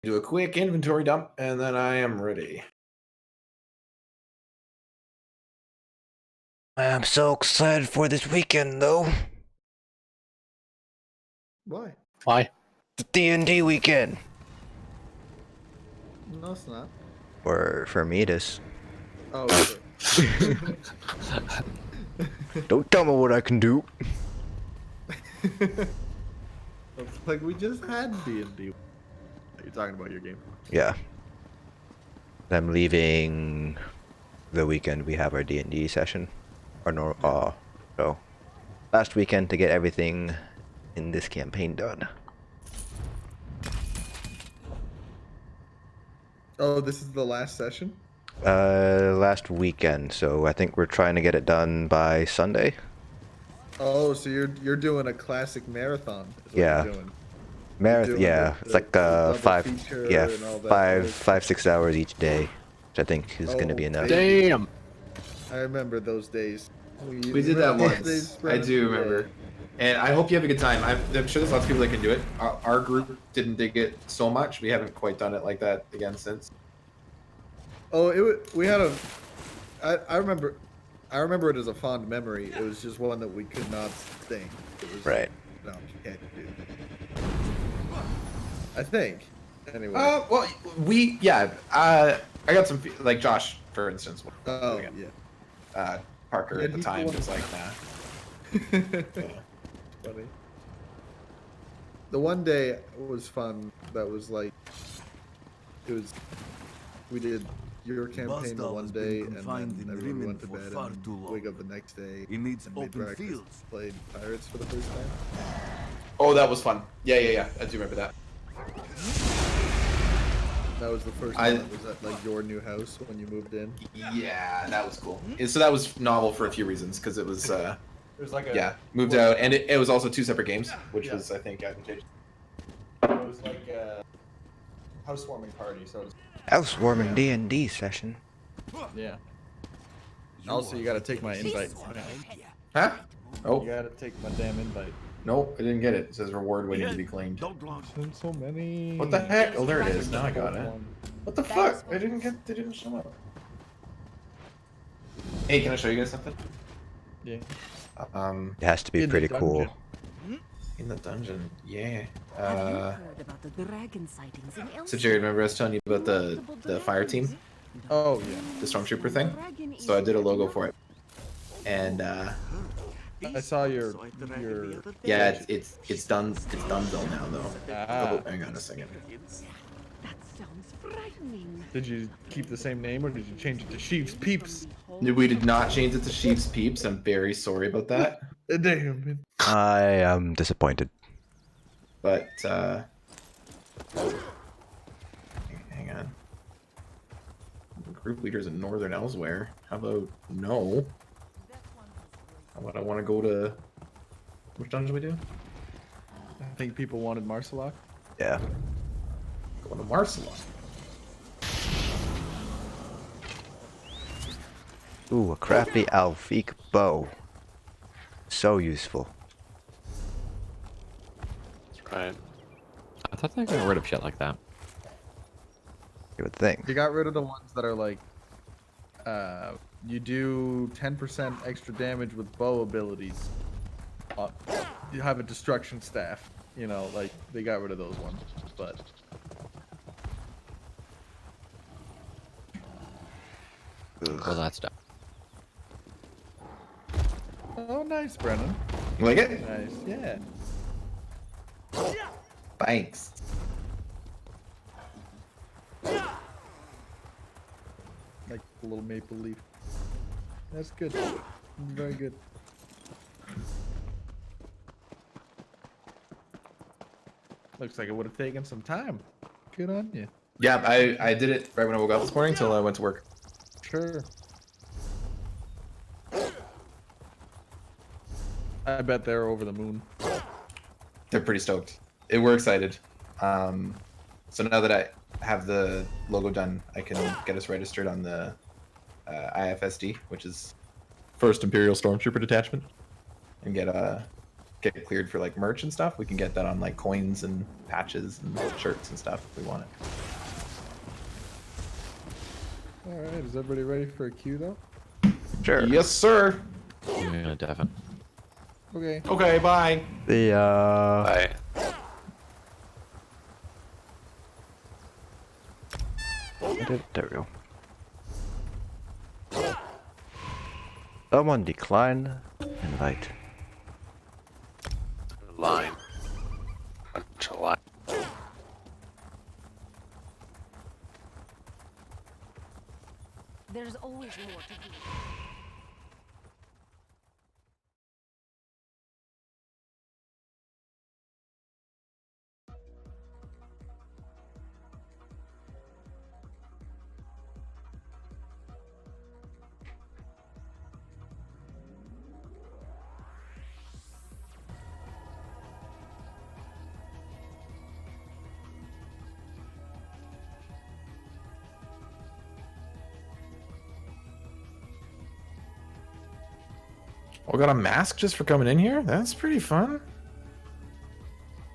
Do a quick inventory dump, and then I am ready. I'm so excited for this weekend, though. Why? Why? The D&D weekend. No, it's not. For me, it is. Oh, okay. Don't tell me what I can do. It's like we just had D&D. You're talking about your game. Yeah. I'm leaving the weekend. We have our D&D session. So last weekend to get everything in this campaign done. Oh, this is the last session? Last weekend. So I think we're trying to get it done by Sunday. Oh, so you're doing a classic marathon. Is what Yeah. You're doing. Marathon, yeah, it's like double 5, feature yeah, and all that other stuff. 5, 6 hours each day, which I think is gonna be enough. Damn. I remember those days. We did that once. I do remember. And I hope you have a good time. I'm sure there's lots of people that can do it. Our group didn't dig it so much. We haven't quite done it like that again since. Oh, we had a. I remember it as a fond memory. It was just one that we could not sing. It was, Right. No, you can't do. I think. Anyway. Well, I got some like Josh, for instance. Oh yeah. Parker Yeah, at the he's time the one- was like, nah. Yeah. Funny. The one day was fun. That was like, we did your campaign the one day, and then everyone went to bed and wake up the next day. It needs and made open breakfast, fields. played Pirates for the first time. Oh, that was fun. Yeah. I do remember that. That was the first time that was at like your new house when you moved in. Yeah, that was cool. So that was novel for a few reasons because it was There's like moved out, and it was also 2 separate games, which was I think advantageous. It was like a housewarming party, so Housewarming D&D session. yeah. Also, you gotta take my invite. Huh? You Oh gotta take my damn invite. nope, I didn't get it. It says reward waiting to be claimed. Don't launch. There's so many. What the heck? Oh, there it is. Now I got it. What the fuck? They didn't show up. Hey, can I show you guys something? Yeah. It has to be In the pretty dungeon. cool. In the dungeon, yeah. Have you heard about the dragon sightings in So Jared, remember I was telling you about the fire team, Oh yeah. the stormtrooper thing? So I did a logo for it, and I saw your. yeah, it's done. It's done now though. Ah. Oh, hang on a second. That sounds frightening. Did you keep the same name or did you change it to Sheep's Peeps? We did not change it to Sheep's Peeps. I'm very sorry about that. Damn. I am disappointed. But hang on. Group leaders in Northern Elsewhere. How about no? How about I want to go to which dungeon we do? I think people wanted Maarselok. Yeah. Go to Maarselok. Ooh, a crafty Alfique bow. So useful. Right. I thought they got rid of shit like that. You would think. You got rid of the ones that are like, you do 10% extra damage with bow abilities. You have a destruction staff. You know, like they got rid of those ones, but. Well, that's done. Oh, nice, Brennan. You like it? Nice, yeah. Thanks. Like a little maple leaf. That's good. Very good. Looks like it would have taken some time. Good on you. Yeah, I did it right when I woke up this morning till I went to work. Sure. I bet they're over the moon. They're pretty stoked. We're excited. So now that I have the logo done, I can get us registered on the IFSD, which is First Imperial Stormtrooper Detachment, and get get cleared for like merch and stuff, we can get that on like coins and patches and shirts and stuff if we want it. All right, is everybody ready for a queue though? Sure. Yes, sir. Yeah, definitely. Okay. Okay, bye. The Bye. There we go. Someone decline invite. Line. Bunch of line. There's always more to do. We got a mask just for coming in here? That's pretty fun.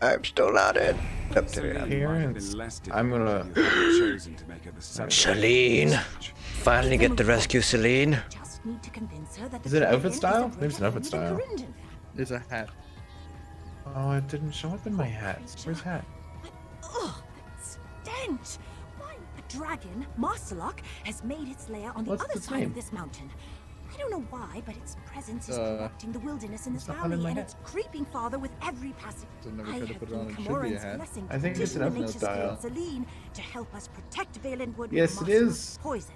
I'm still not in. Up to Here, I'm gonna... Celine! Finally get to rescue Celine. Just need to convince her that Is it an outfit style? Maybe it's an outfit style. It's a hat. Oh, it didn't show up in my hat. Where's hat? Ugh, that stench! Why, a dragon, Maarselok, has made its lair on the What's other its side name? of this mountain. I don't know why, but its presence is Uh, corrupting the wilderness in this it's not in valley, my and head. it's creeping farther with every passage. So never I tried to have put it on. been It should be a Camoran's hat. blessing I think it's petition an the outfit nature's style. queen Celine to help us protect Valenwood Yes, from it Maarselok's is. poison.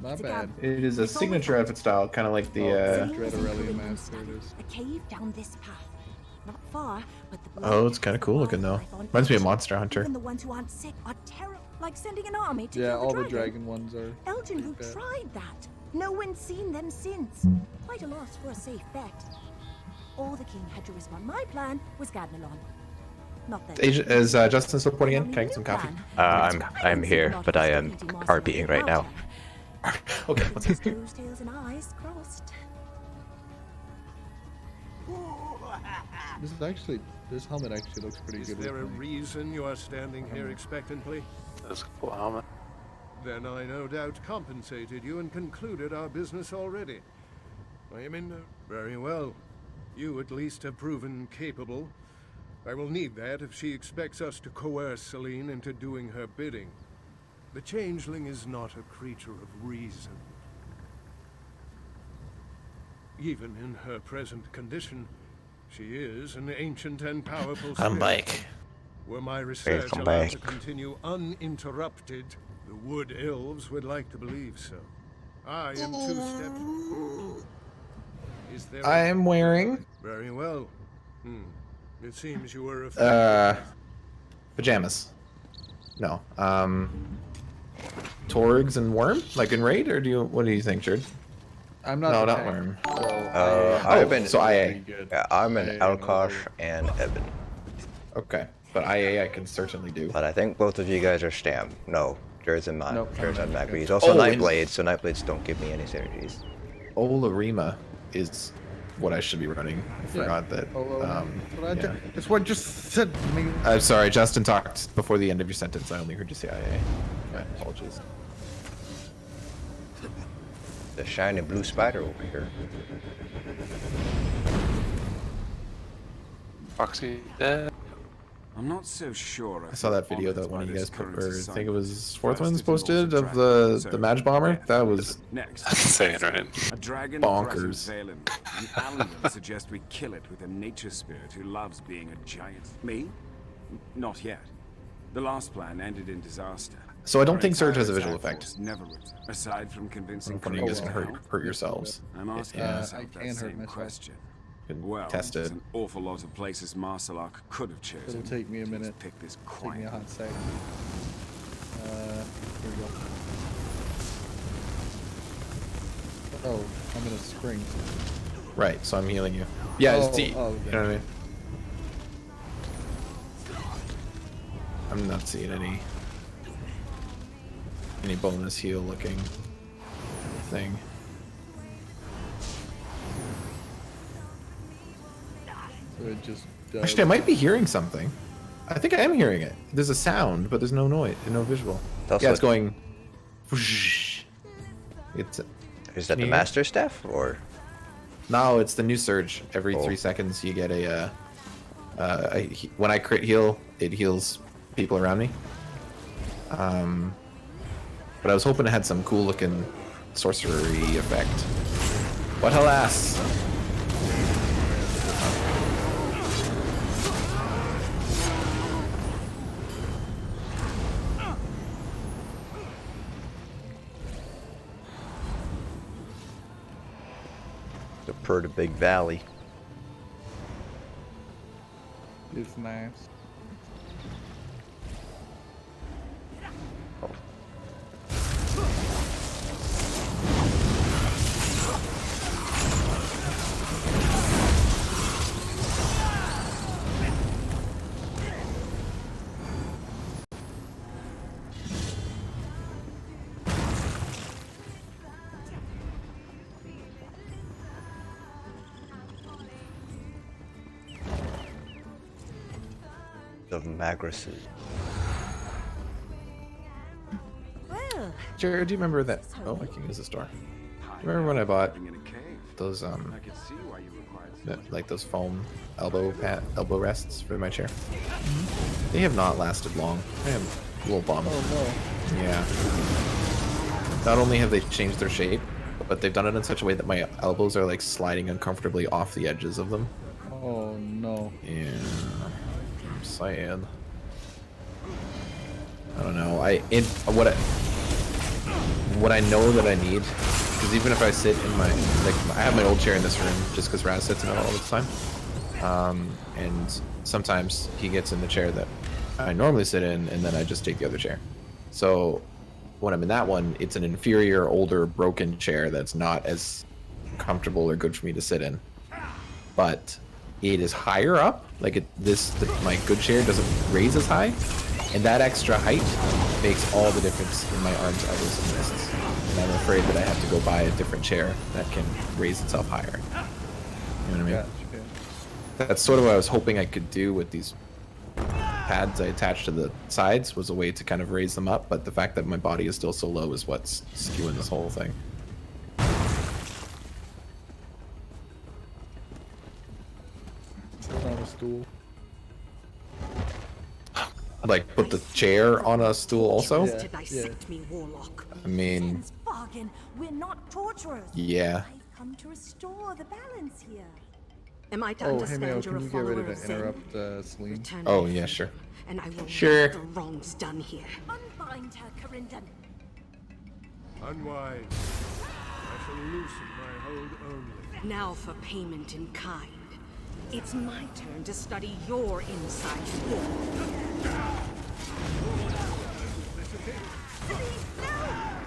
My It's a bad. gamble. It is a It's only signature fun. outfit style, kind of like the, Oh, Celine was in Dread Aurelian Camoran's mask, there it study, is. a cave down this path. Not far, but the Oh, it's kinda cool looking, though. Reminds me of Monster Hunter. Even the ones who aren't sick are terrible, like sending an army to Yeah, kill all the the dragon. dragon ones are. Elgin who like that. tried that. No one's seen them since. Quite a loss for a safe bet. All the king had to risk on my plan was Gadnelon. Not that Is Justin still reporting in? Can I get some coffee? I'm here, but I am RPing right now. Okay, let's Just those tails and eyes crossed. This helmet actually looks pretty Is good. there a with me. reason you are standing here expectantly? That's a cool helmet. Then I no doubt compensated you and concluded our business already. I am in very well. You at least have proven capable. I will need that if she expects us to coerce Celine into doing her bidding. The changeling is not a creature of reason. Even in her present condition, she is an ancient and powerful spirit. back. Were my research Welcome allowed to back. continue uninterrupted, the wood elves would like to believe so. I am two-stepped. Is there I'm wearing Very well. It seems you were pajamas. No. Torgs and Worm? Like in Raid? Or what do you think, Jared? I'm not. No, the not tank, Worm. So I've been. so IA. pretty good. Yeah, I'm an I Alkosh and Evan. Okay. But IA I can certainly do. But I think both of you guys are Stam. No, Jared's and Nope, Jared's I'm and not. Magri. He's also Oh, and- Nightblade, so Nightblades don't give me any synergies. Olarima is what I should be running. I Yeah. forgot that. Yeah. That's what I just said to me. I'm sorry, Justin talked before the end of your sentence. I only heard you say IA. My apologies. The shiny blue spider over here. Foxy dead. I'm not so sure. I saw that video that one of you guys put, or I think it was Fourth Ones posted of the Maj Bomber. That was next. Insane, right? A dragon bonkers. Valen, and Alan would suggest we kill it with a nature spirit who loves being a giant. Me? Not yet. The last plan ended in disaster. So I don't Our think Surge has a entire visual attack effect. force Never returned. Aside from convincing From you just Kree gonna to hurt yourselves. I'm asking Yeah. myself I that can hurt same myself. question. Can Well, test there's it. an awful lot of places Maarselok could have chosen. It'll take me a to minute. Pick this Take me a quiet. hot sec. Here we go. Oh, I'm in a spring. Right, so I'm healing you. Yeah, Oh, it's D. oh, You know what I mean? I'm not seeing any bonus heal looking thing. So it just Actually, I might be hearing something. I think I am hearing it. There's a sound, but there's no noise, no visual. That's Yeah, it's what- going. It's Is that Can the you hear? master staff or? no, it's the new surge. Every Oh. 3 seconds, you get when I crit heal, it heals people around me. But I was hoping it had some cool looking sorcery effect. But alas. The per the big valley. It's nice. Oh. Of Magruses. Well, Jared, do you remember that? Oh, I can use this door. Do you remember when I bought In a cave. those I could see why you required like those foam elbow rests for my chair? They have not lasted long. I am a little bummed. Oh Yeah. Not only have they changed their shape, but they've done it in such a way that my elbows are like sliding uncomfortably off the edges of them. no. Oh no. Yeah. I'm sad. I don't know. What I know that I need, because even if I sit in my I have my old chair in this room just because Raz sits in it all the time, and sometimes he gets in the chair that I normally sit in, and then I just take the other chair. So when I'm in that one, it's an inferior, older, broken chair that's not as comfortable or good for me to sit in. But it is higher up. Like my good chair doesn't raise as high, and that extra height makes all the difference in my arms, elbows, and wrists. And I'm afraid that I have to go buy a different chair that can raise itself higher. You know what I mean? Gotcha. That's sort of what I was hoping I could do with these pads I attached to the sides, was a way to kind of raise them up, but the fact that my body is still so low is what's skewing this whole thing. It's on a stool. Like, put the chair on a stool also? Yeah. to dissect me, Warlock. I mean, Sense bargain. We're not torturers. yeah. I've come to restore the balance here. Am I to Oh, hey understand Mayo, you're can a you get follower ready of to Zen? interrupt Celine? Return Oh, my yeah, freedom, sure. And I will Sure. right the wrongs done here. Unbind her, Corindon. Unwise. I shall loosen my hold only. Now for payment in kind. It's my turn to study your insides.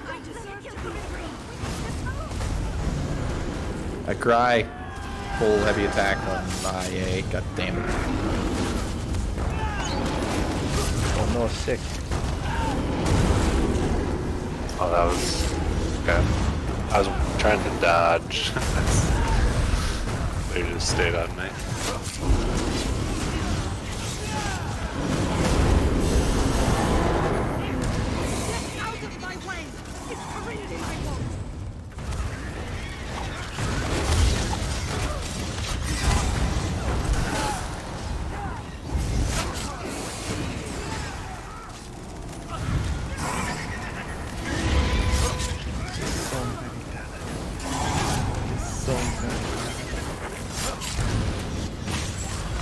I deserve to be free. I cry. Full heavy attack on IA. God damn it. Oh no, sick. Oh, that was okay. I was trying to dodge. They just stayed on me. Get out of my way! It's Corindon I want! So many.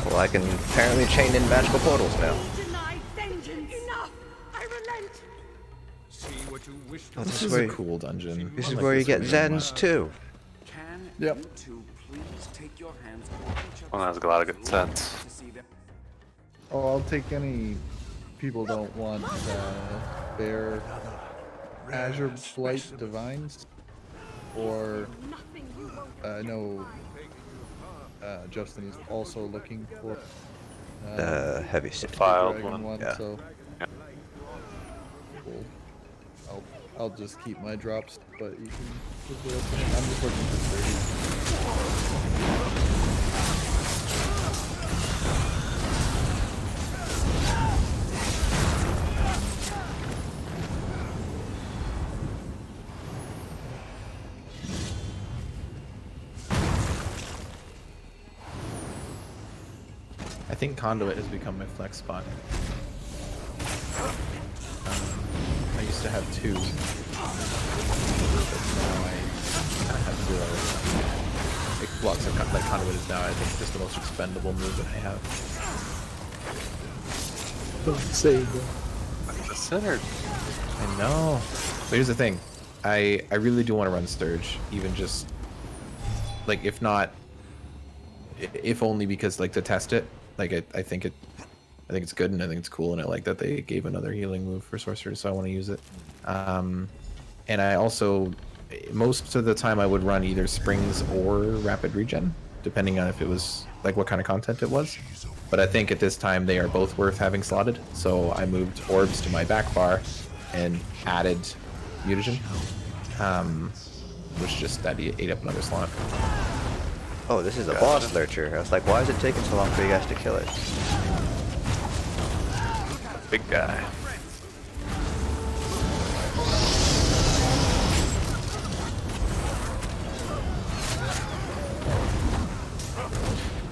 Well, I can apparently chain in magical portals now. Deny vengeance! Enough! I relent! See what you wish to Oh, This this is is a where cool dungeon. this I is like where you this get one very Zens much. too. Can Yep. you two please take your hands off each other? Well, that was a lot of good sense. To see them. Oh, I'll take any people don't want their Azure Blight Divines, or Nothing you won't I know Justin is also looking for Heavy stick. Filed dragon one. yeah. so cool. I'll just keep my drops, but you can. I'm just looking for 30. I think conduit has become my flex spot. I used to have 2, but now I have 0. Like blocks of like conduit is now I think just the most expendable move that I have. Don't say that. The center. I know. But here's the thing. I really do want to run Sturge, even just like if only because like to test it. Like I think it's good and I think it's cool and I like that they gave another healing move for sorcerers, so I want to use it. And I also most of the time I would run either springs or rapid regen, depending on if it was like what kind of content it was. But I think at this time they are both worth having slotted, so I moved orbs to my back bar and added mutagen, which just that ate up another slot. Oh, this is a boss lurcher. I was like, why is it taking so long for you guys to kill it? Big guy.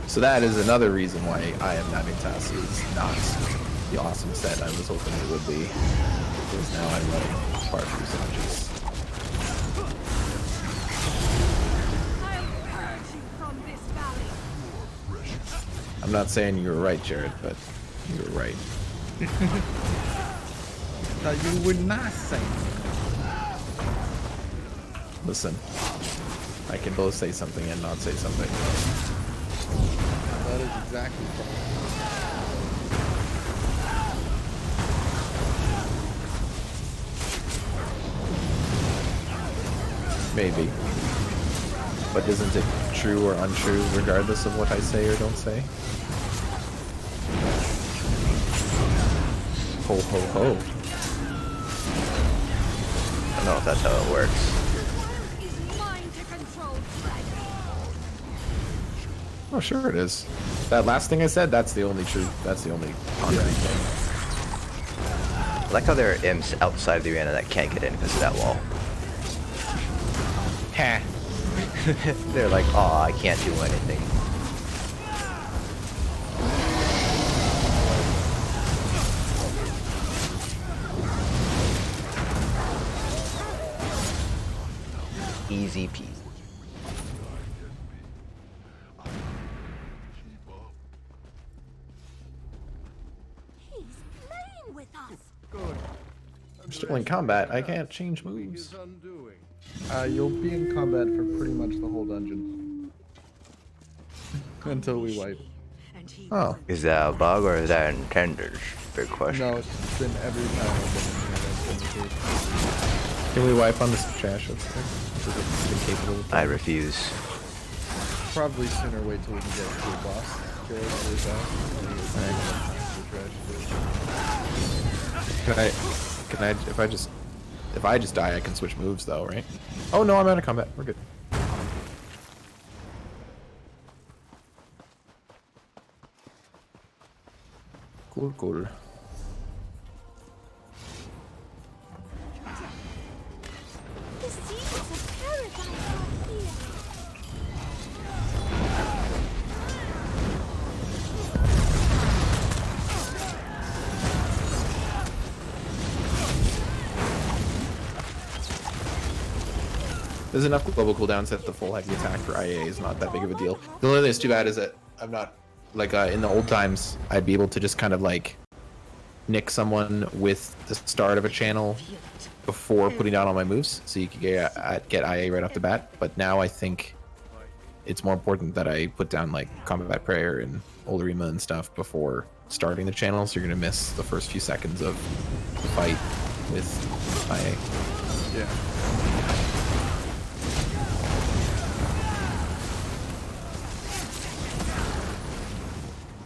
So that is another reason why I am Navitas is not the awesome set I was hoping it would be. Because now I'm running far through synergies. I'm not saying you were right, Jared, but you were right. No, you were not saying. Listen, I can both say something and not say something. That is exactly right. Maybe. But isn't it true or untrue regardless of what I say or don't say? Ho ho ho. I don't know if that's how it works. Oh, sure it is. That last thing I said, that's the only truth. That's the only contrary thing. I like how there are imps outside the arena that can't get in because of that wall. Ha! They're like, oh, I can't do anything. Easy peasy. He's playing with us. Good. I'm still in combat. I can't change moves. His undoing. You'll be in combat for pretty much the whole dungeon. Until we wipe. Oh. Is that a bug or is that intended? Big question. No, it's been every time I've been in here, that's been the case. Can we wipe on this trash up there? Is it capable of I refuse. Probably sooner wait till we can get to the boss. Jared, really fast. Can I, if I just die, I can switch moves though, right? Oh no, I'm out of combat. We're good. Cool, cool. The sea is a paradise out here. There's enough global cooldowns that the full heavy attack for IA is not that big of a deal. The only thing that's too bad is that I'm not, like, in the old times, I'd be able to just kind of, like, nick someone with the start of a channel before putting down all my moves, so you could get IA right off the bat. But now I think it's more important that I put down, like, Combat Prayer and Olorima and stuff before starting the channel, so you're going to miss the first few seconds of the fight with IA. Yeah.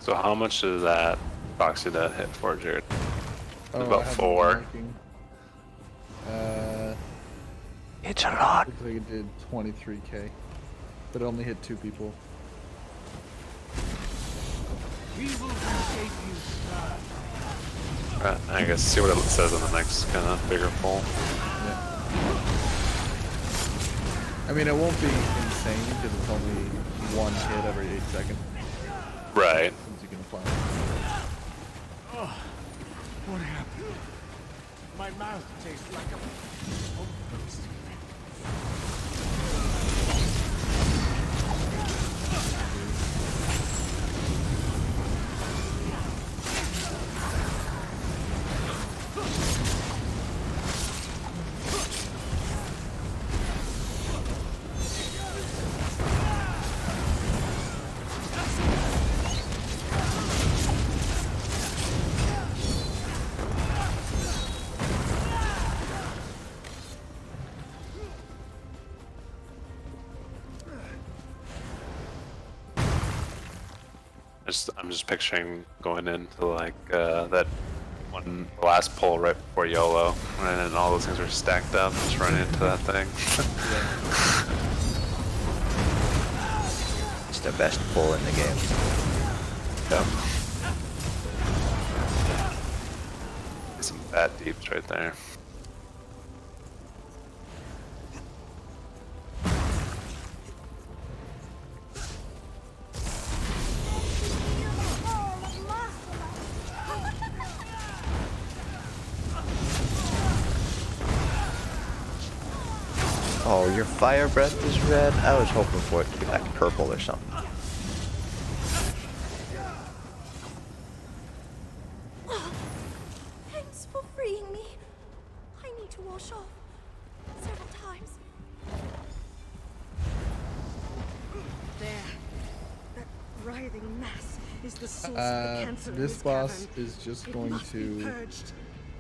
So how much does that Boxy that hit for, Jared? Oh, About I have 4. marking. It's a lot. Looks like it did 23k, but it only hit 2 people. I guess see what it says in the next kind of bigger poll. Yeah. I mean, it won't be insane because it's only 1 hit every 8 seconds. Right. Since you can apply. my mouth tastes like a... I'm just picturing going into like that one last pull right before YOLO, and then all those things are stacked up, just running into that thing. It's the best pull in the game. Yep. Some bad deeps right there. Oh, your fire breath is red? I was hoping for it to be like purple or something. Thanks for freeing me. I need to wash off several times. There. That writhing mass is the source of the cancer in This this boss cavern. is just It going must be to purged.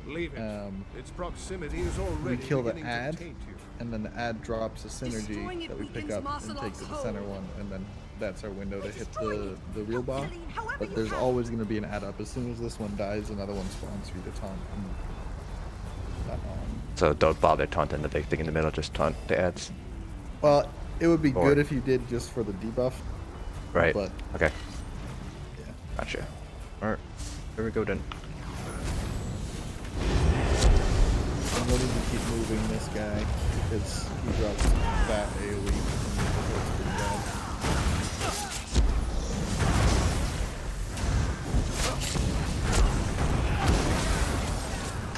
Leave it. Its proximity is we already kill the beginning to ad, taint you. and then the ad drops a Destroying synergy it that we pick weakens up and Maarselok's take to the center hold. one, and then that's our window to hit Destroying the it. real You're boss. killing however But you there's can. always going to be an ad up. As soon as this one dies, another one spawns for you to taunt. So don't bother taunting the big thing in the middle, just taunt the ads. Well, it would be Or- good if you did just for the debuff. Right. But Okay. yeah. Gotcha. Alright. Here we go then. I'm willing to keep moving this guy because he drops fat AoE and it hurts pretty bad.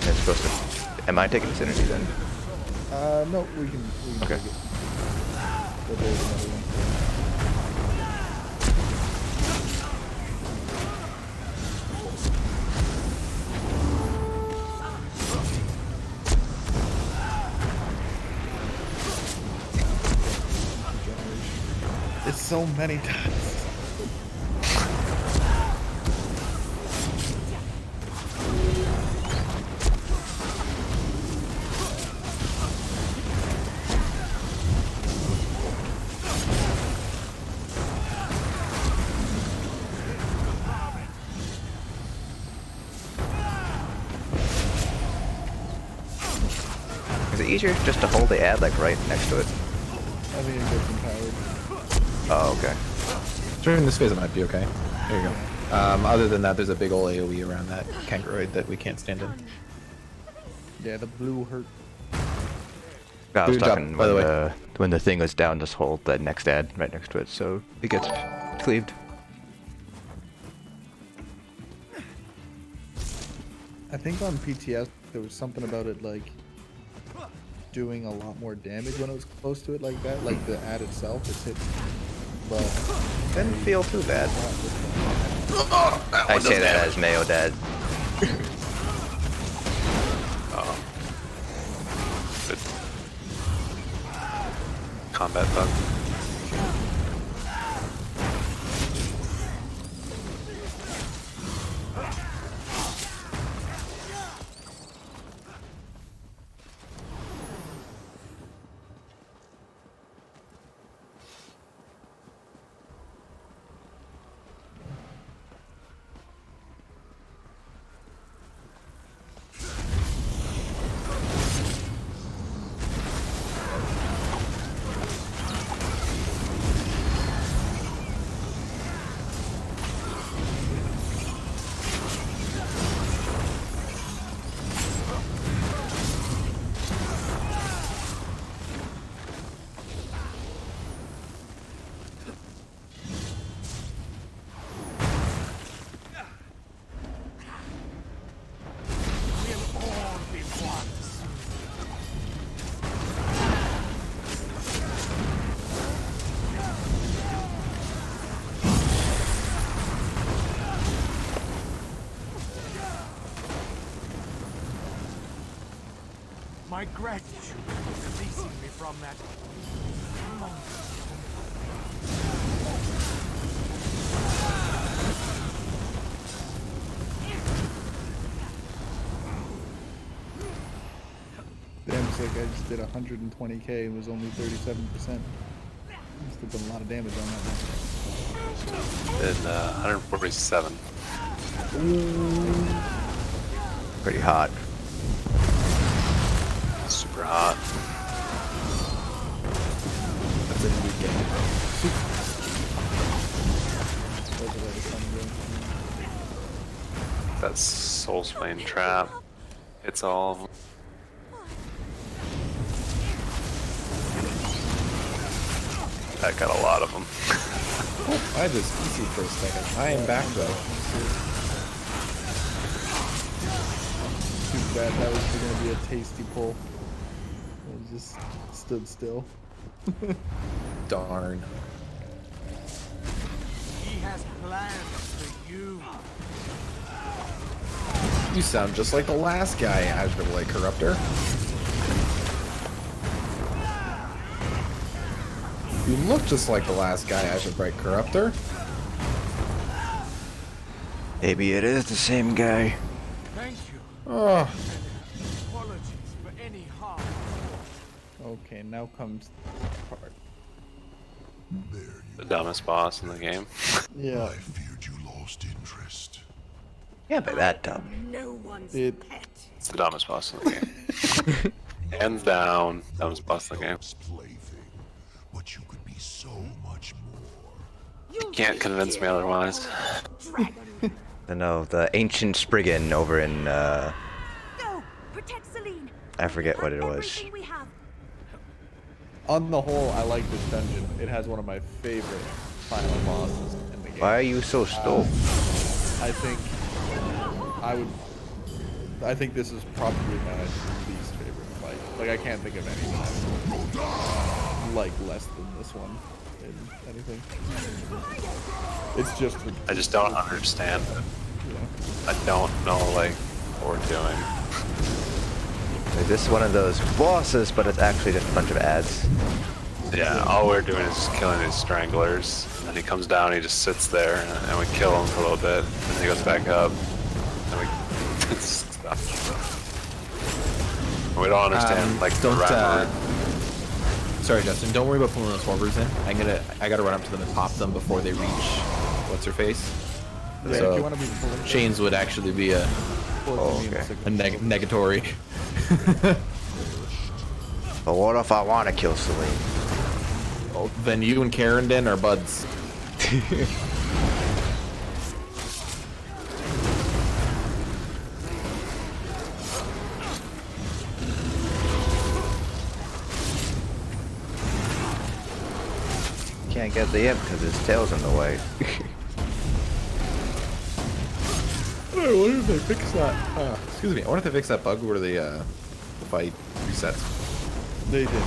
It's supposed to. Am I taking the synergy then? No, we can Okay. take it. But there's another one. It's so many times. Is it easier just to hold the ad like right next to it? I think it gets empowered. Oh, okay. During this phase, it might be okay. There you go. Other than that, there's a big old AoE around that kangaroid that we can't stand in. Yeah, the blue hurt. I was Good job, talking by the when way. when the thing was down, just hold that next ad right next to it, so it gets cleaved. I think on PTS there was something about it like doing a lot more damage when it was close to it like that, like the ad itself, it's hit. But Didn't feel too bad. I say that as Mayo Dad. Good. Combat bug. my gratitude for releasing me from that Damn, sick. I just did 120k and was only 37%. Must have done a lot of damage on that one. Did 147. Pretty hot. Super hot. That's a new game. That's a way to come in. That soul flame trap. It's all of them. That got a lot of them. Oh, I just easy for a second. I am back though. Too bad that was going to be a tasty pull. I just stood still. Darn. He has plans for you. You sound just like the last guy, Azure Blade Corruptor. You look just like the last guy, Azure Bright Corruptor. Maybe it is the same guy. Thank you. Oh. Apologies for any harm. Okay, now comes the part. The dumbest boss in the game. Yeah. I feared you lost interest. Can't be that dumb. No one's It- pet. It's the dumbest boss in the game. Hands down, dumbest boss in the game. Plaything, but you could be so much more. You Can't convince me otherwise. Dragon. I know the ancient Spriggan over in Go! Protect Celine. I forget what Have it was. everything we have. On the whole, I like this dungeon. It has one of my favorite final bosses in the game. Why are you so stoked? I think I think this is probably my least favorite fight. Like, I can't think of any like less than this one in anything. It's just I just don't understand it. you know. I don't know, like, what we're doing. Like, this is one of those bosses, but it's actually just a bunch of ads. Yeah, all we're doing is just killing these stranglers. And he comes down, he just sits there, and we kill him for a little bit. And then he goes back up. And we stop. We don't understand, like, the Don't, round. sorry, Justin. Don't worry about pulling those swarmers in. I gotta run up to them and pop them before they reach what's her face. Yeah, So if you want to be pulling chains would actually be a negatory. But what if I want to kill Celine? Well, then you and Karendin are buds. Can't get the imp because his tail's in the way. I wonder if they fix that. Excuse me. I wonder if they fix that bug where the fight resets. They did.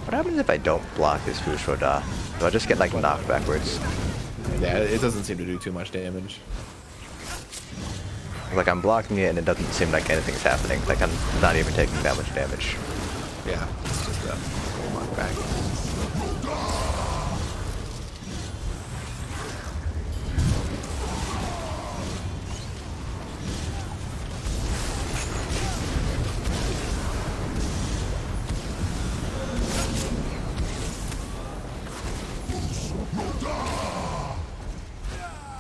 What happens if I don't block his Fushoda? Do I just get like knocked backwards? Yeah, it doesn't seem to do too much damage. Like I'm blocking it and it doesn't seem like anything's happening. Like I'm not even taking that much damage. Yeah, it's just a knockback.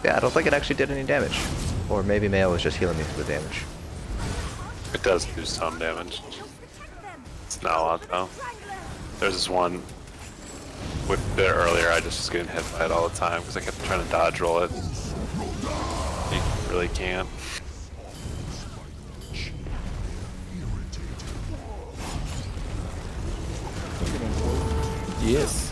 Yeah, I don't think it actually did any damage. Or maybe Mayo was just healing me for the damage. It does do some damage. It's not a lot, though. There's this one with there earlier, I just was getting hit by it all the time because I kept trying to dodge roll it. You really can't. Yes.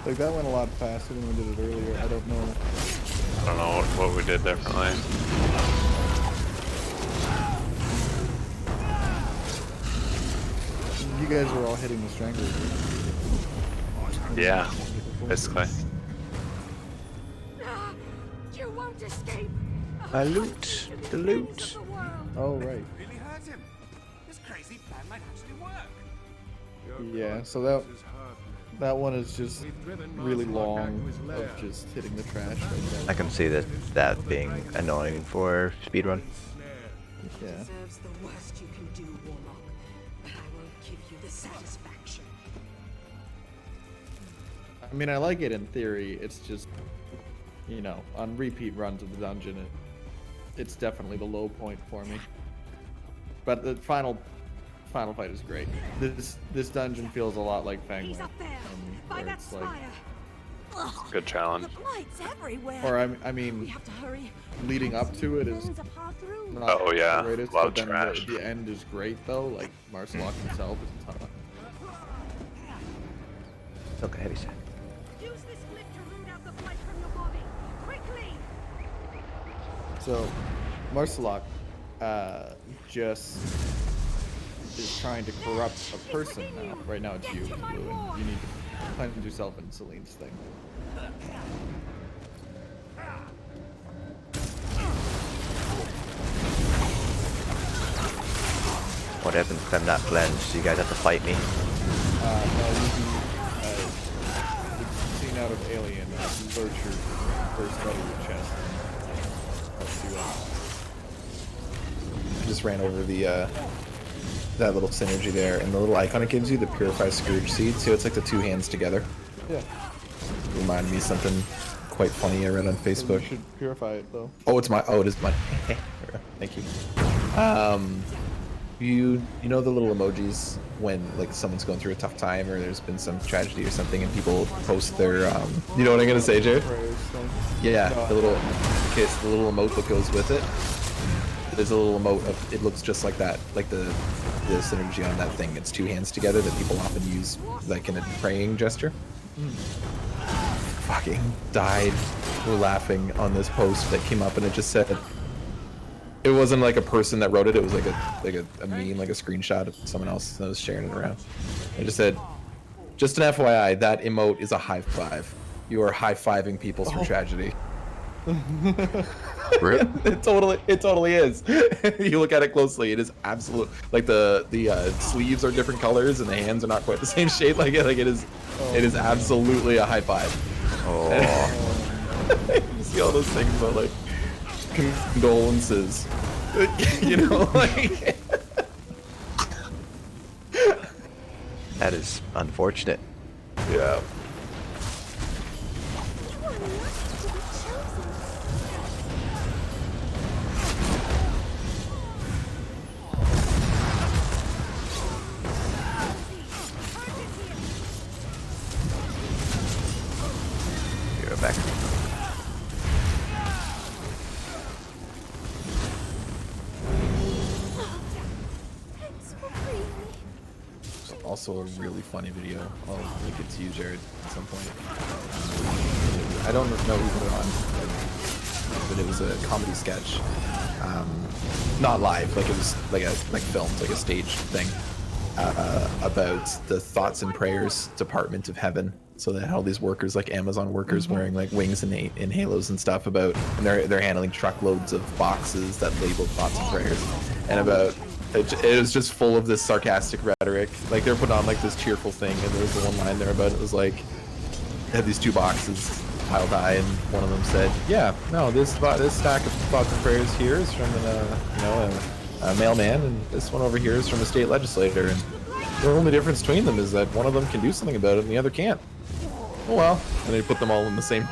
Like that went a lot faster than we did it earlier. I don't know. I don't know what we did differently. You guys are all hitting the stranglers. Yeah, basically. You won't escape. A loot. The loot. Oh right. Really hurt him. This crazy plan might actually work. Yeah. So that one is just really long of just hitting the trash. I can see that being annoying for speedrun. Yeah. Deserves the worst you can do, Warlock, but I won't give you the satisfaction. I mean, I like it in theory. It's just, you know, on repeat runs of the dungeon, it's definitely the low point for me. But the final fight is great. This dungeon feels a lot like Fangler. He's up there, by that spire. Good challenge. The blights everywhere. Or I We mean, have to hurry. leading up to it is There's a path through. not Oh, yeah. the greatest, A lot of but then trash. the end is great though. Like Maarselok himself is a ton of. Okay, heavy set. Use this flip to root out the blight from your body. Quickly! So, Maarselok just is trying to corrupt a person now. Right now it's you, Blue, and you need to cleanse yourself in Celine's thing. What happens if I'm not cleansed? You guys have to fight me. No, it's scene out of Alien. Lurch your first out of your chest. Let's do I just ran over the that little synergy there, and the little icon it gives you, the Purify Scourge Seed. So it's like the two hands together. Yeah. Reminded me of something quite funny I read on You Facebook. should purify it though. Oh, it is mine. Thank you. You know the little emojis when like someone's going through a tough time or there's been some tragedy or something, and people post their you know what I'm gonna say, Jared? Prayers thing. Yeah, No. the little emote that goes with it. There's a little emote of it looks just like that, like the synergy on that thing. It's two hands together that people often use like in a praying gesture. Fucking died laughing on this post that came up, and it just said it wasn't like a person that wrote it. It was like a meme, like a screenshot of someone else that was sharing it around. It just said, "Just an FYI, that emote is a high five. You are high fiving people through tragedy." It totally is. You look at it closely, it is absolute. Like the sleeves are different colors and the hands are not quite the same shape. Like it is absolutely a high five. Oh, You see all those things about like condolences, you know, like. that is unfortunate. Yeah. You are lucky to be chosen. You're back. Thanks for freeing me. Also a really funny video. I'll link it to you, Jared, at some point. I don't know who put it on, but it was a comedy sketch. Not live, like it was like filmed, like a staged thing. About the Thoughts and Prayers Department of Heaven. So they had all these workers, like Amazon workers, wearing like wings and halos and stuff. And they're handling truckloads of boxes that label Thoughts and Prayers, and about it was just full of this sarcastic rhetoric. Like they're putting on like this cheerful thing, and there was the one line there about it was like they had these two boxes piled high, and one of them said, "Yeah, no, this stack of Thoughts and Prayers here is from a mailman, and this one over here is from a state legislator, and the only difference between them is that one of them can do something about it and the other can't." Oh well, and they put them all in the same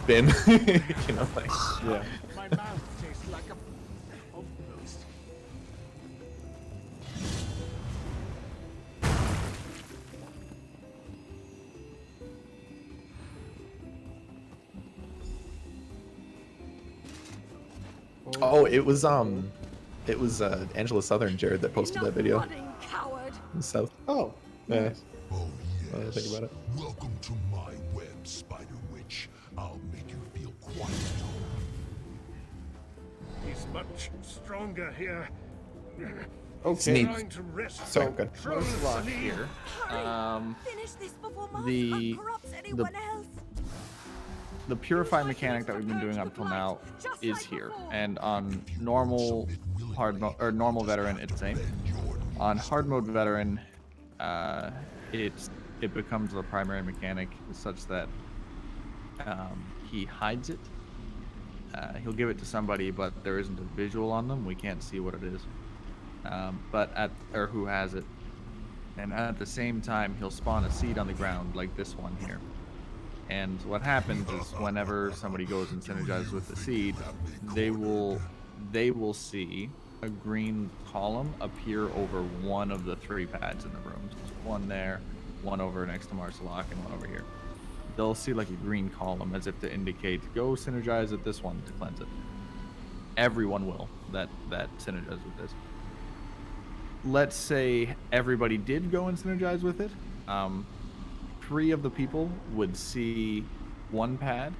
bin. You know, like Yeah. My mouth tastes like a almost. oh, it was Angela Southern, Jared, that posted that video. Running, coward. In the South. Oh. Yeah. Oh Now that I think about it. Welcome to my web, Spider Witch. I'll make you feel quite at home. He's much stronger here. Okay. Trying to rest. Sorry, good. Maarselok here. Finish this before the- Maarselok corrupts anyone else. The purify mechanic that we've been doing up till now is here, and on normal hard mode or normal veteran, it's the same. On hard mode veteran, it becomes the primary mechanic such that he hides it. He'll give it to somebody, but there isn't a visual on them. We can't see what it is, or who has it. And at the same time, he'll spawn a seed on the ground like this one here. And what happens is whenever somebody goes and synergizes with the seed, they will see a green column appear over one of the 3 pads in the room. So there's one there, one over next to Maarselok, and one over here. They'll see like a green column as if to indicate, go synergize at this one to cleanse it. Everyone will that synergize with this. Let's say everybody did go and synergize with it. 3 of the people would see one pad,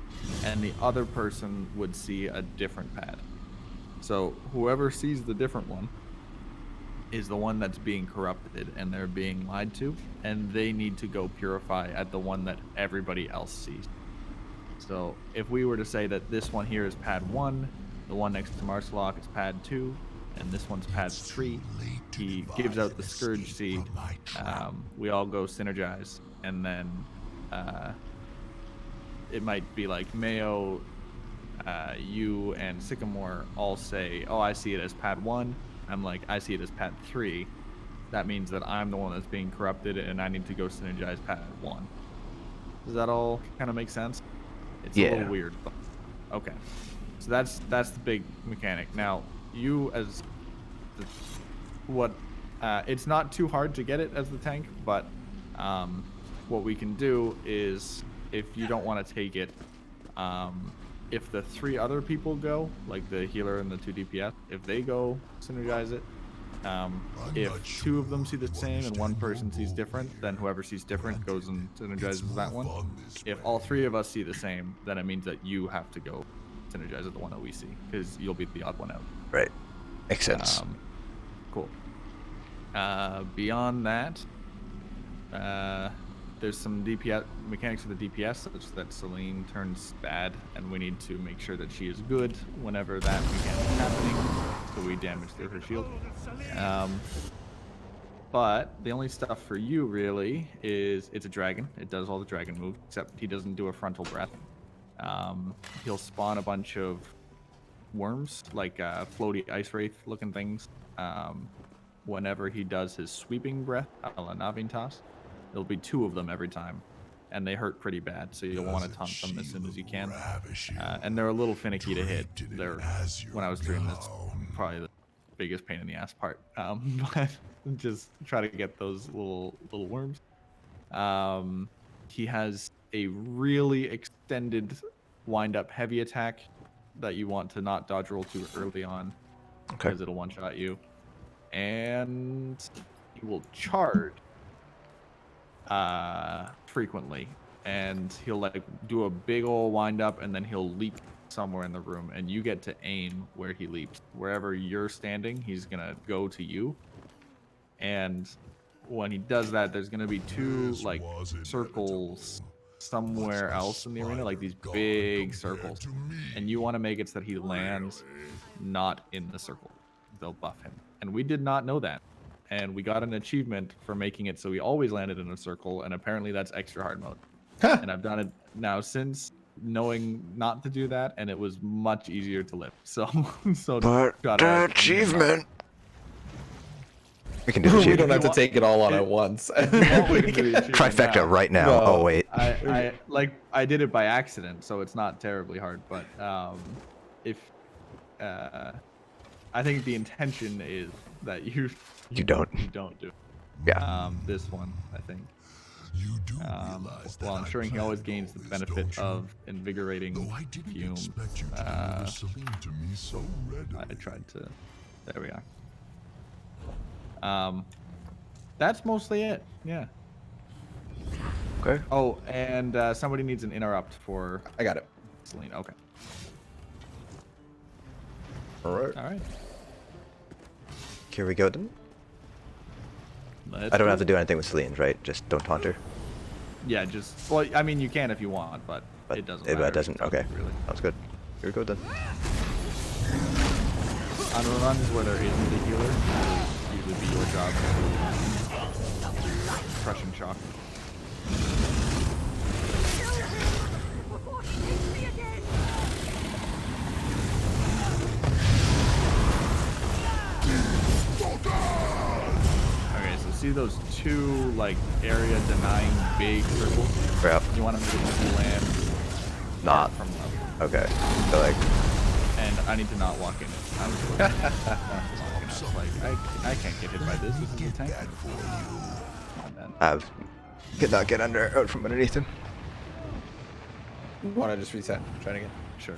and the other person would see a different pad. So whoever sees the different one is the one that's being corrupted, and they're being lied to, and they need to go purify at the one that everybody else sees. So if we were to say that this one here is pad 1, the one next to Maarselok is pad 2, and this one's pad 3, he gives out the Scourge seed. We all go synergize, and then it might be like Mayo, you, and Sycamore all say, oh, I see it as pad 1. I'm like, I see it as pad 3. That means that I'm the one that's being corrupted, and I need to go synergize pad 1. Does that all kind of make sense? It's a little weird, but okay. So that's the big mechanic. Now, you as it's not too hard to get it as the tank, but what we can do is, if you don't want to take it, if the 3 other people go, like the healer and the 2 DPS, if they go synergize it, if 2 of them see the same and 1 person sees different, then whoever sees different goes and synergizes that one. If all 3 of us see the same, then it means that you have to go synergize at the one that we see, because you'll be the odd one out. Right. Makes sense. Cool. Beyond that, there's some DPS mechanics for the DPS such that Celine turns bad, and we need to make sure that she is good whenever that mechanic is happening, so we damage through her shield. But the only stuff for you really is it's a dragon. It does all the dragon moves, except he doesn't do a frontal breath. He'll spawn a bunch of worms, like floaty ice wraith looking things. Whenever he does his sweeping breath, a la Navintas, there'll be 2 of them every time, and they hurt pretty bad, so you'll want to taunt them as soon as you can. And they're a little finicky to hit. They're, when I was doing this, probably the biggest pain in the ass part. But just try to get those little worms. He has a really extended wind-up heavy attack that you want to not dodge roll too early on, because it'll one-shot you. And he will charge frequently, and he'll like do a big old wind-up, and then he'll leap somewhere in the room, and you get to aim where he leaps. Wherever you're standing, he's gonna go to you. And when he does that, there's gonna be 2 like circles somewhere else in the arena, like these big circles, and you want to make it so that he lands not in the circle. They'll buff him, and we did not know that, and we got an achievement for making it so we always landed in a circle, and apparently that's extra hard mode. And I've done it now since knowing not to do that, and it was much easier to live. So But the achievement. We can do the We achievement. don't have to take it all on at once. Trifecta right now. No. Oh wait. I did it by accident, so it's not terribly hard. But I think the intention is that you don't do it. Yeah. This one, I think. While ensuring he always gains the benefit of invigorating fumes. I tried to. There we are. That's mostly it. Yeah. Okay. Oh, and somebody needs an interrupt for I got it. Selena. Okay. All right. All right. Here we go then. Let's I don't do have to it. do anything with Celine, right? Just don't taunt her. Yeah, just well, I mean, you can if you want, but it doesn't. But matter. it doesn't. Okay. Really. Sounds good. Here we go then. On runs where there isn't a healer, it'll usually be your job to crushing shock. Okay, so see those two like area denying big circles? Crap. You want them to land Not. from up. Okay. So like, And I need to not walk in it. I was walking out. Like I can't get hit by this. This is a tank. Come on, man. I could not get out from underneath him. Want to just reset? Try it again. Sure.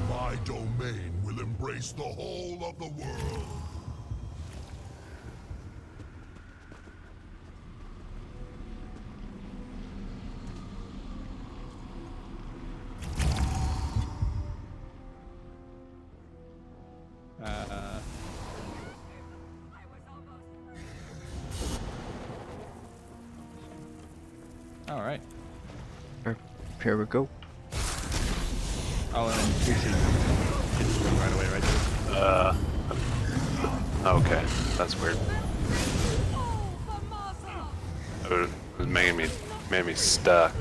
My domain will embrace the whole of the world. All right. Here we go. Oh, and then you should hit swing right away, right? Okay, that's weird. It was made me stuck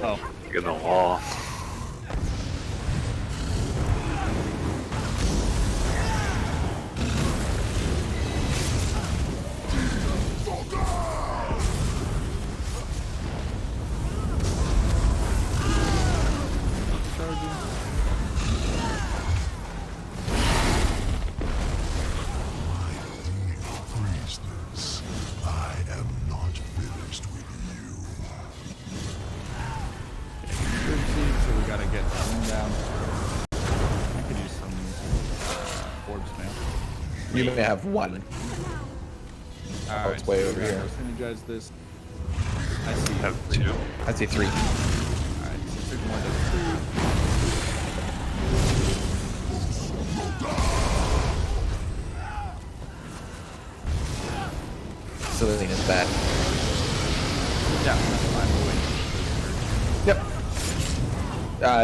Oh. in the wall. Freeze this. I am not finished with you. So we gotta get Sling down. I could use some orbs now. You may have one. Alright, it's way so over we gotta here. Synergize this. I see. I have two. I'd say 3. Alright, so 6 more than 3. Selena's back. Yeah, that's fine. We'll wait.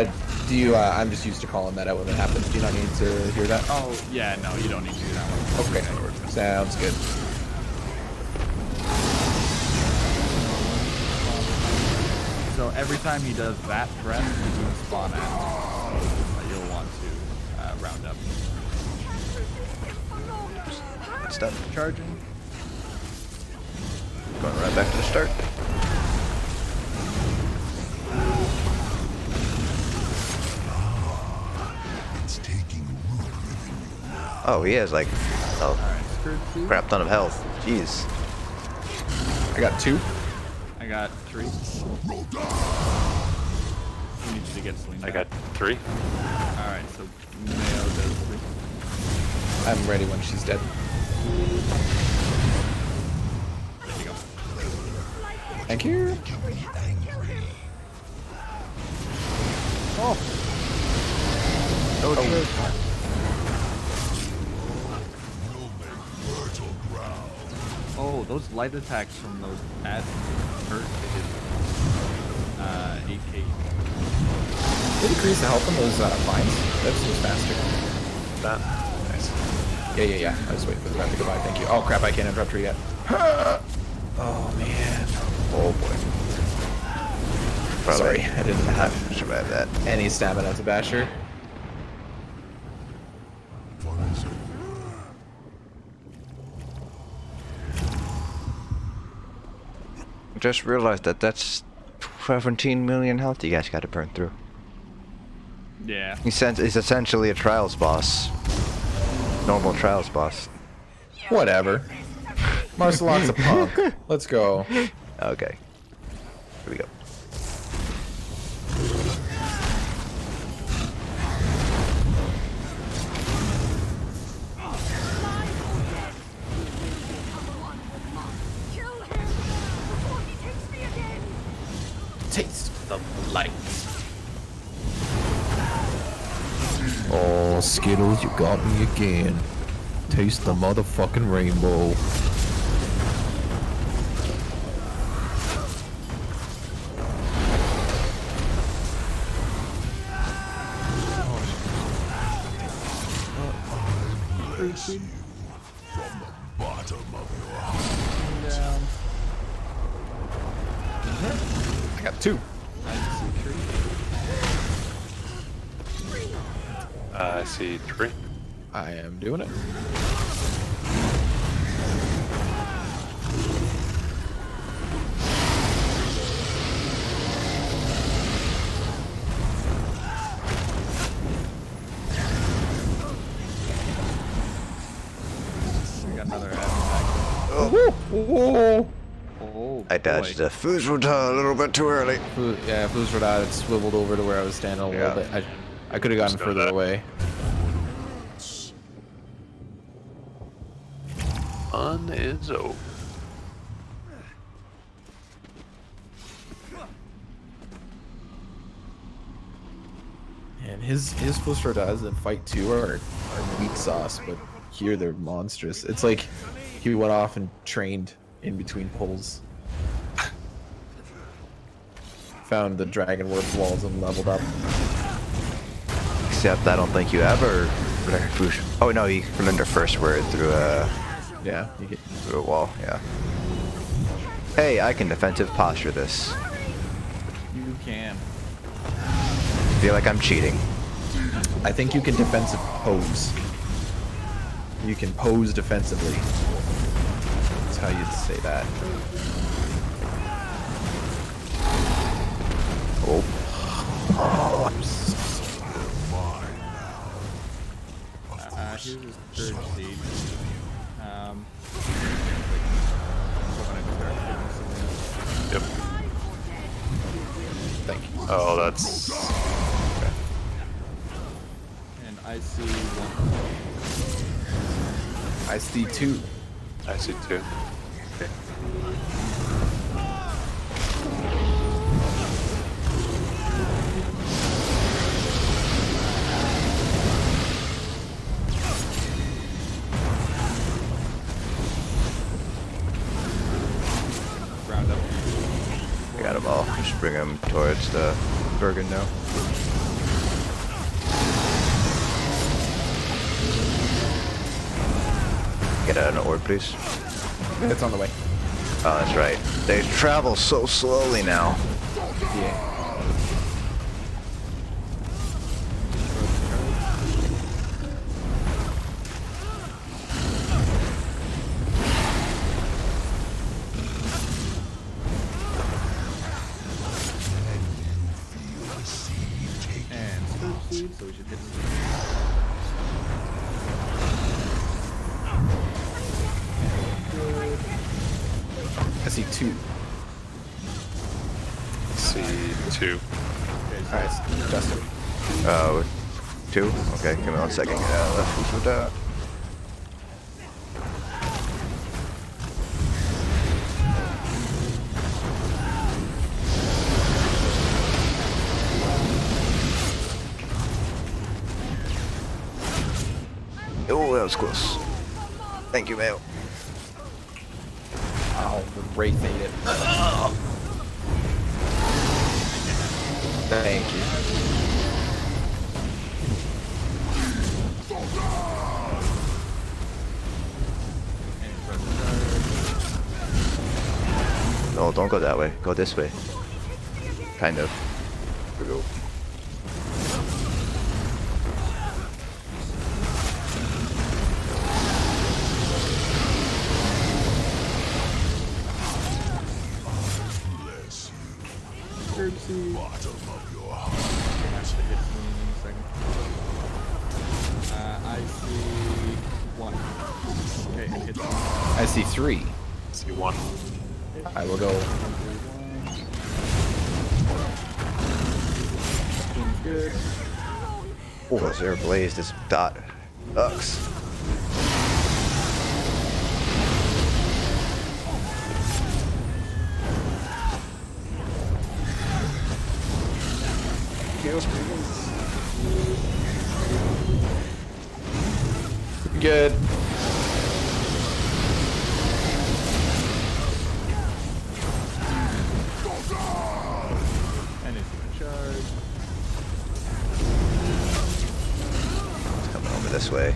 Yep. Do you? I'm just used to calling that out when it happens. Do you not need to hear that? Oh, yeah, no, you don't need to do that one. Okay. Sounds good. So every time he does that breath, he's going to spawn at you'll want to round up. It's done. Charging. Going right back to the start. It's taking root within you now. Oh, he has like a Alright, skirt 2. crap ton of health. Jeez. I got 2. I got 3. We need you to get Selena. I got 3. Alright, so Mayo does 3. I'm ready when she's dead. There you go. Thank you. Oh! Oh, Will make fertile ground. Oh, those light attacks from those ads hurt. They did 8k. Did it increase the health on those vines? That seems faster. That nice. Yeah. I was waiting for the rep to go by. Thank you. Oh crap! I can't interrupt her yet. Oh man. Oh boy. Sorry, I didn't have survive that. any stamina to bash her. Fun is over. Just realized that that's 17 million health you guys got to burn through. Yeah. He's essentially a trials boss. Normal trials boss. Whatever. Maarselok's a punk. Let's go. Okay. Here we go. the light. Oh, Skittles, you got me again. Taste the motherfucking rainbow. Bless you from the bottom of your heart. I got 2. I see 3. I am doing it. We got another attack. Oh, Oh, I dodged the Fuzruta a little bit too early. yeah, if it was for that, it swiveled over to where I was standing a little bit. I could have gotten Just know further that. away. Fun is over. And his Fusrodas in fight 2 are weak sauce, but here they're monstrous. It's like he went off and trained in between pulls. Found the Dragon Warp walls and leveled up. Except I don't think you ever. Oh no, you can learn their first word through a Yeah, you get, through a wall. Yeah. Hey, I can defensive posture this. You can. Feel like I'm cheating. I think you can defensive pose. You can pose defensively. That's how you'd say that. Oh. Here's his third stage. Yep. Thank you. Oh, that's... And I see 1. I see 2. I see 2. Round up. I got them all. Just bring them towards the Bergen now. Get out an orb, please. It's on the way. Oh, that's right. They travel so slowly now. Yeah. And Scourge Seed, so we should hit some. I see 2. See 2. Alright, Justin. 2? Okay, give me 1 second. Let's do that. Oh, that was close. Thank you, Mayo. Oh, the Wraith ate it. Thank you. No, don't go that way. Go this way. Kind of. Here we go. Bless you Scourge Seed. bottom of your heart. Have to hit some in a second. I see 1. Okay, it hits 1. I see 3. See 1. I will go. Seems good. Oh, Zero Blaze, this dot sucks. heals, please. Good. And it's gonna charge. It's coming over this way.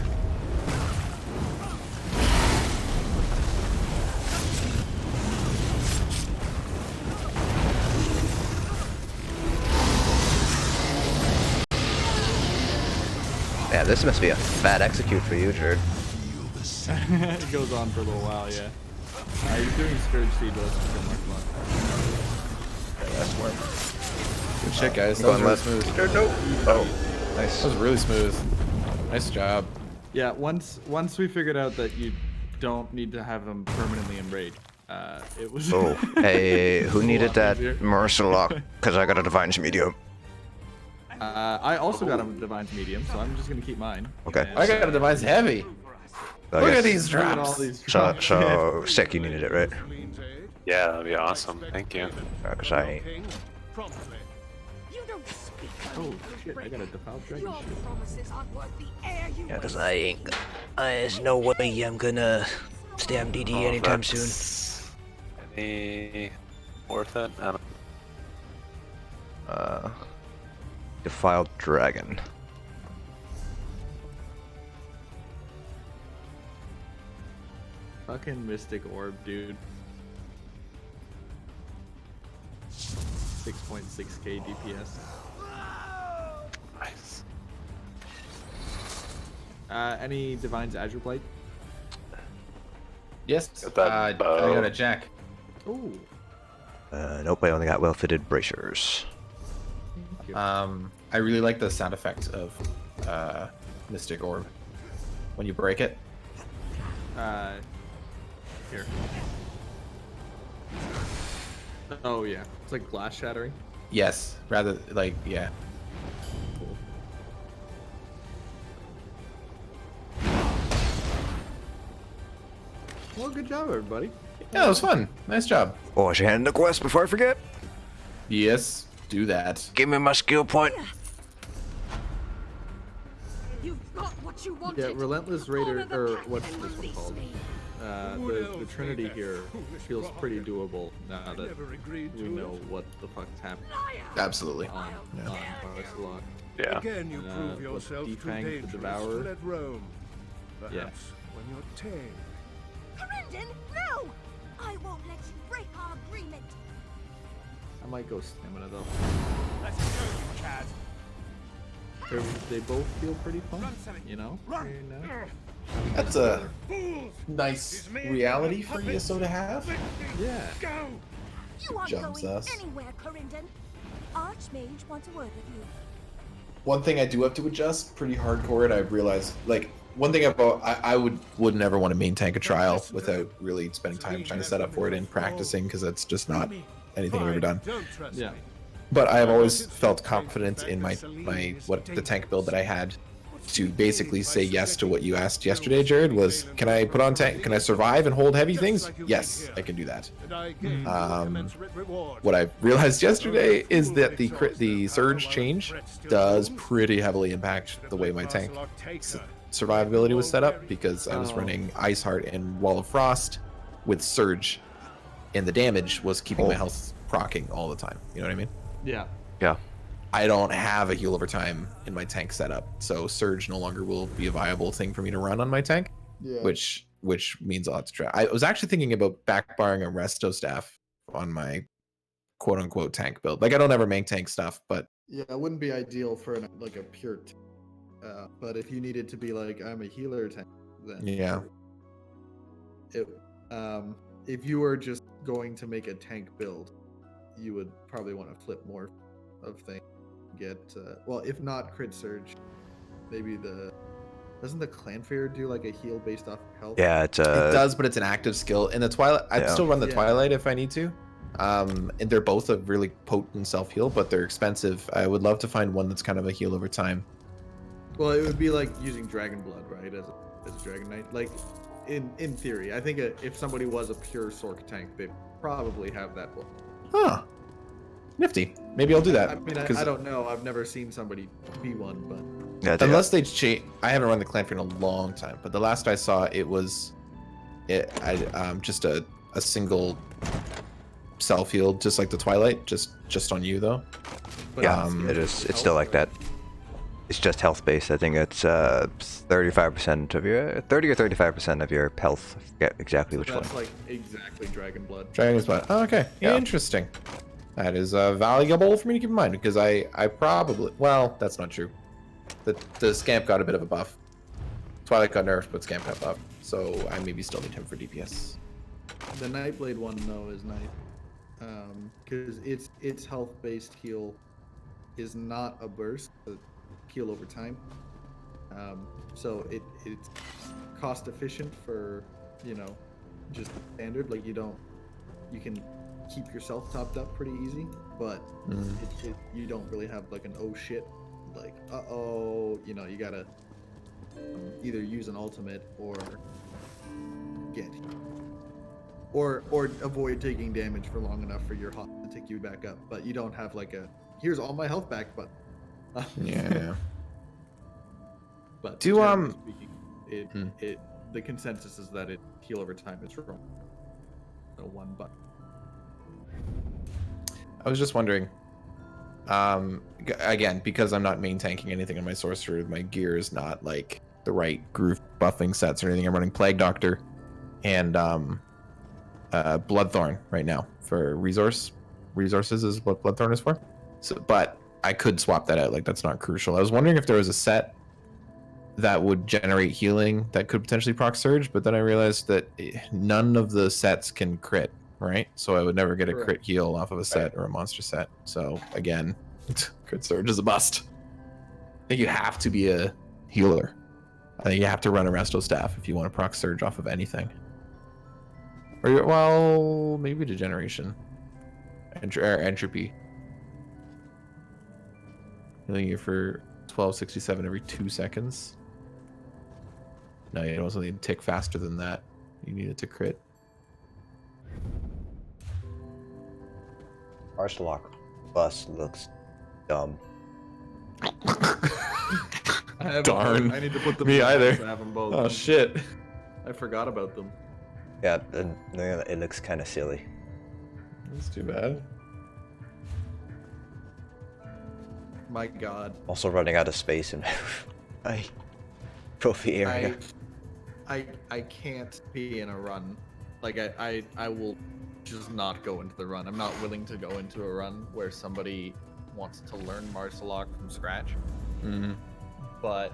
Yeah, this must be a bad execute for you, Jared. It goes on for a little while, yeah. He's doing Scourge Seed with That's warm. Good shit, guys. That was Going really left. smooth. Jared, no. Oh, nice. That was really smooth. Nice job. Yeah, once we figured out that you don't need to have them permanently enraged, it was. Oh, hey, who needed lot that easier. Maarselok? Because I got a Divine's Medium. I also got a Divine's Medium, so I'm just gonna keep mine. Okay. And, I got a device heavy. I Look guess- at these look at all drops. these So, drops. so sick, you needed it, right? Yeah, that'd be awesome. Thank you. Because I ain't. Promptly. You don't speak. Oh shit! I got a defiled dragon Your shield. promises aren't worth the air you Yeah, because waste. I ain't. There's no way I'm gonna stay on DD Oh, anytime soon. that's Any worth it? I don't Defiled Dragon. Fucking Mystic Orb, dude. 6.6k DPS. Nice. Any Divine's Azure Blight? Yes. Got that I bow. got a jack. Ooh. Nope, I only got well-fitted bracers. I really like the sound effect of Mystic Orb when you break it. Here. Oh yeah, it's like glass shattering. Yes, rather like yeah. Well, good job, everybody. Yeah, that was fun. Nice job. Oh, I should hand in the quest before I forget. Yes, do that. Give me my skill point. You've got what you wanted. Yeah, Relentless Raider, Honor the or pact what's and this one release called? me. The Trinity here feels pretty doable now that never agreed we to know it. what the fuck's happening Absolutely. on Maarselok. Yeah. Again, you Uh, prove with yourself too Defang the dangerous to Devourer. let roam. Perhaps Yeah. when you're tame. Corindon, no! I won't let you break our agreement. I might go stamina though. Let's go, you cad. They both feel pretty fun, you know? You know? That's a nice reality for ESO to have. Yeah. You aren't Jumps going us. anywhere, Corindon. Archmage wants a word with you. One thing I do have to adjust pretty hardcore, and I've realized, like, one thing about I would never want to main tank a trial without really spending time trying to set up for it and practicing, because that's just not anything I've ever done. Don't trust Yeah. me. But I have always felt confident in my the tank build that I had to basically say yes to what you asked yesterday, Jared. Was can I put on tank? Can I survive and hold heavy things? Yes, I can do that. And I gave you a commensurate reward. What I realized yesterday is that the surge change does pretty heavily impact the way my tank survivability was set up, because I was running Ice Heart and Wall of Frost with surge, and the damage was keeping my health proccing all the time. You know what I mean? Yeah. Yeah. I don't have a heal over time in my tank setup, so surge no longer will be a viable thing for me to run on my tank, Yeah. which means a lot to try. I was actually thinking about backbarring a resto staff on my quote unquote tank build. Like, I don't ever make tank stuff, but Yeah, it wouldn't be ideal for like a pure but if you needed to be like, I'm a healer tank, then yeah. it, if you were just going to make a tank build, you would probably want to flip more of things. Get well, if not crit surge, maybe doesn't the Clanfair do like a heal based off health? Yeah, it's It does, but it's an active skill. In the Twilight, I'd Yeah. still run the Yeah. Twilight if I need to. And they're both a really potent self heal, but they're expensive. I would love to find one that's kind of a heal over time. Well, it would be like using Dragon Blood, right? As a Dragon Knight. Like, in theory, I think if somebody was a pure Sork tank, they'd probably have that one. Huh. Nifty. Maybe I'll do that. I mean, I don't know. I've never seen somebody be one, but Yeah, Unless they change, I haven't run the clan for in a long time. But the last I saw, it was, just a single self healed, just like the Twilight, just on you though. but yeah, it's still like that. It's just health based. I think it's 35% of your 30 or 35% of your health. I forget exactly which one. that's like exactly Dragon Blood. Dragon's Blood. Oh, okay. Yeah. Interesting. That is valuable for me to keep in mind because I probably, well, that's not true. The Scamp got a bit of a buff. Twilight got nerfed, but Scamp got buff. So I maybe still need him for DPS. The Nightblade one though is nice, because its health-based heal is not a burst, but heal over time. So it's cost efficient for, you know, just standard. Like you can keep yourself topped up pretty easy, but you don't really have like an oh shit, like you know, you gotta either use an ultimate or get or avoid taking damage for long enough for your hot to take you back up. But you don't have like a here's all my health back, but Yeah. but Do, generally speaking, the consensus is that it heal over time. It's wrong. No one but. I was just wondering. Again, because I'm not main tanking anything on my sorcerer, my gear is not like the right groove buffing sets or anything. I'm running Plague Doctor and Bloodthorn right now for resources is what Bloodthorn is for. So, but I could swap that out. Like that's not crucial. I was wondering if there was a set that would generate healing that could potentially proc surge, but then I realized that none of the sets can crit, right? So I would never get a crit heal off of a set or a monster set. So again, crit surge is a bust. I think you have to be a healer. I think you have to run a resto staff if you want to proc surge off of anything. Or well, maybe degeneration, entropy. Healing you for 1267 every 2 seconds. No, you don't need to tick faster than that. You need it to crit. Maarselok bus looks dumb. Darn. I need to put them. Me in either. to have them both. Oh shit. I forgot about them. Yeah, and it looks kind of silly. That's too bad. My God. Also running out of space in my trophy area. I can't be in a run. Like I will just not go into the run. I'm not willing to go into a run where somebody wants to learn Maarselok from scratch. Mm-hmm. But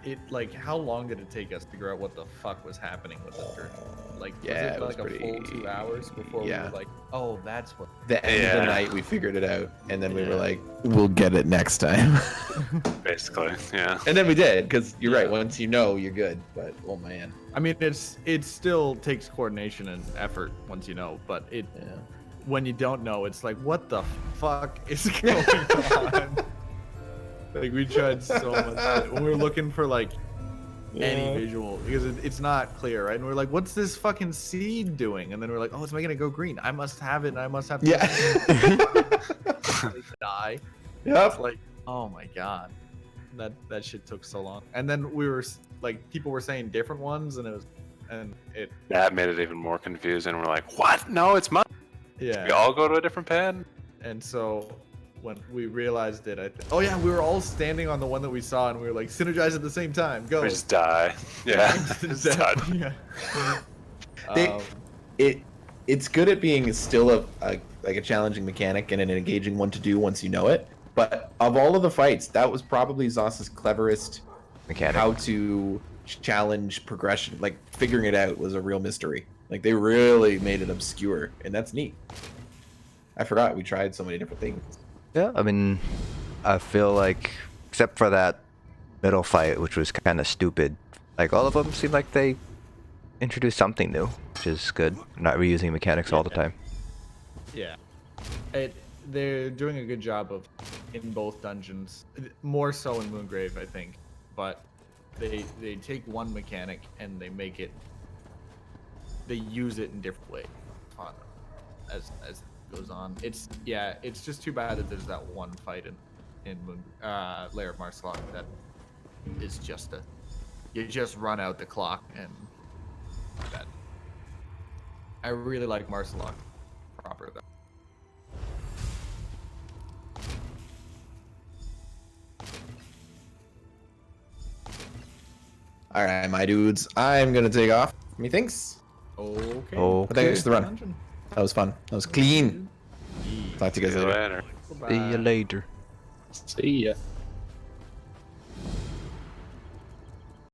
it like how long did it take us to figure out what the fuck was happening with the church? Like Yeah, was it it was like pretty- a full 2 hours before we were like, oh, that's what. The end of the night we figured it out, and then we were like, we'll get it next time. Basically, yeah. And then we did, because you're right. Once you know, you're good. But oh man. I mean, it still takes coordination and effort once you know, but when you don't know, it's like, what the fuck is going on? Like we tried so much. When we were looking for like any visual, because it's not clear, right? And we're like, what's this fucking seed doing? And then we're like, oh, it's making it go green. I must have it, and I must have. Yeah. Die. Yep. It's like, oh my god, that shit took so long. And then we were like, people were saying different ones, and it. That made it even more confusing. We're like, what? No, it's mine. Yeah. We all go to a different pad. And so when we realized it, oh yeah, we were all standing on the one that we saw, and we were like, synergize at the same time. Go. We just die. Yeah. Just die. Yeah. It's good at being still a challenging mechanic and an engaging one to do once you know it. But of all of the fights, that was probably Zos's cleverest Mechanic. How to challenge progression, like figuring it out was a real mystery. Like they really made it obscure, and that's neat. I forgot we tried so many different things. Yeah, I mean, I feel like, except for that middle fight, which was kind of stupid, like all of them seem like they introduced something new, which is good. Not reusing mechanics all the time. Yeah. They're doing a good job of in both dungeons, more so in Moongrave, I think. But they take one mechanic and they use it in different ways. As goes on. It's just too bad that there's that one fight in Lair of Maarselok that is just you just run out the clock and that. I really like Maarselok proper though. All right, my dudes, I'm gonna take off. Methinks. Okay. Oh. But thanks for the run. Dungeon. That was fun. That was clean. Talk to you guys See you later. later. See you later. See ya.